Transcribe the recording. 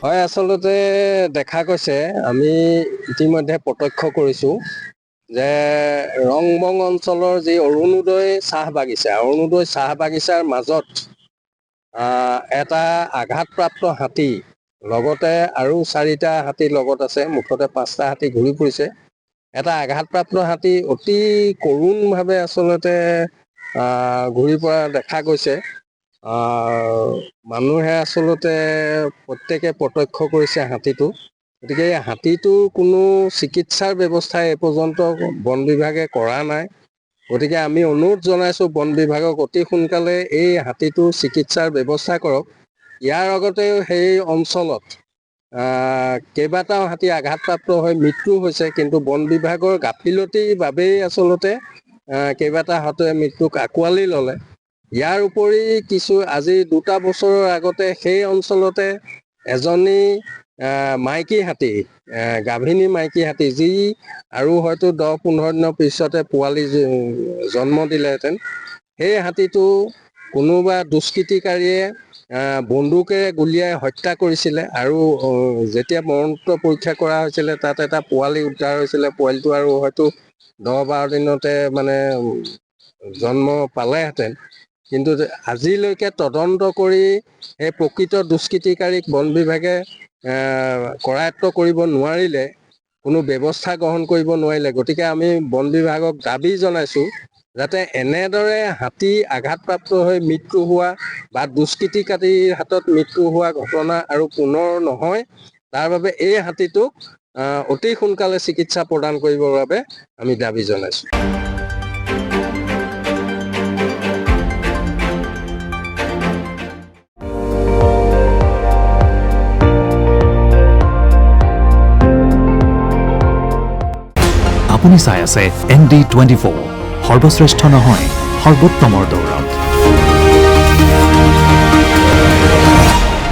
হয়, আচলতে দেখা গৈছে আমি ইতিমধ্যে প্ৰত্যক্ষ কৰিছোঁ যে ৰংবং অঞ্চলৰ যি অৰুণোদয় চাহ বাগিচাৰ মাজত এটা আঘাতপ্ৰাপ্ত হাতী লগতে আৰু 4টা হাতী লগত আছে, মুঠতে 5টা হাতী ঘূৰি ফুৰিছে। এটা আঘাতপ্ৰাপ্ত হাতী অতি কৰুণভাৱে আচলতে ঘূৰি পৰা দেখা গৈছে। মানুহে আচলতে প্ৰত্যেকে প্ৰত্যক্ষ কৰিছে হাতীটো। গতিকে এই হাতীটোৰ কোনো চিকিৎসাৰ ব্যৱস্থা এই পৰ্যন্ত বন বিভাগে কৰা নাই। গতিকে আমি অনুৰোধ জনাইছোঁ বন বিভাগক অতি সোনকালে এই হাতীটোৰ চিকিৎসাৰ ব্যৱস্থা কৰক। ইয়াৰ আগতেও সেই অঞ্চলত কেইবাটাও হাতী আঘাতপ্ৰাপ্ত হৈ মৃত্যু হৈছে, কিন্তু বন বিভাগৰ গাফিলতিৰ বাবেই আচলতে কেইবাটা হাতীয়ে মৃত্যুক আঁকোৱালি ল'লে। ইয়াৰ উপৰি আজি 2টা বছৰৰ আগতে সেই অঞ্চলতে এজনী মাইকী হাতী, গাভিনী মাইকী হাতী, যি আৰু হয়তো 10-15 দিনৰ পিছতে পোৱালি জন্ম দিলেহেঁতেন, সেই হাতীটো কোনোবা দুষ্কৃতিকাৰীয়ে বন্দুকেৰে গুলীয়াই হত্যা কৰিছিলে। আৰু যেতিয়া মৰণোত্তৰ পৰীক্ষা কৰা হৈছিলে তাত এটা পোৱালি উদ্ধাৰ হৈছিলে। পোৱালিটো আৰু হয়তো 10-12 দিনতে জন্ম পালেহেঁতেন। কিন্তু আজিলৈকে তদন্ত কৰি সেই প্ৰকৃত দুষ্কৃতিকাৰীক বন বিভাগে কৰায়ত্ব কৰিব নোৱাৰিলে, কোনো ব্যৱস্থা গ্ৰহণ কৰিব নোৱাৰিলে। গতিকে আমি বন বিভাগক দাবী জনাইছোঁ যাতে এনেদৰে হাতী আঘাতপ্ৰাপ্ত হৈ মৃত্যু হোৱা বা দুষ্কৃতিকাৰীৰ হাতত মৃত্যু হোৱা ঘটনা আৰু পুনৰ নহয়, তাৰ বাবে এই হাতীটোক অতি সোনকালে চিকিৎসা প্ৰদান কৰিবৰ বাবে আমি দাবী জনাইছোঁ। আপুনি চাই আছে ND24, সৰ্বশ্ৰেষ্ঠ নহয় সৰ্বোত্তমৰ দৌৰত।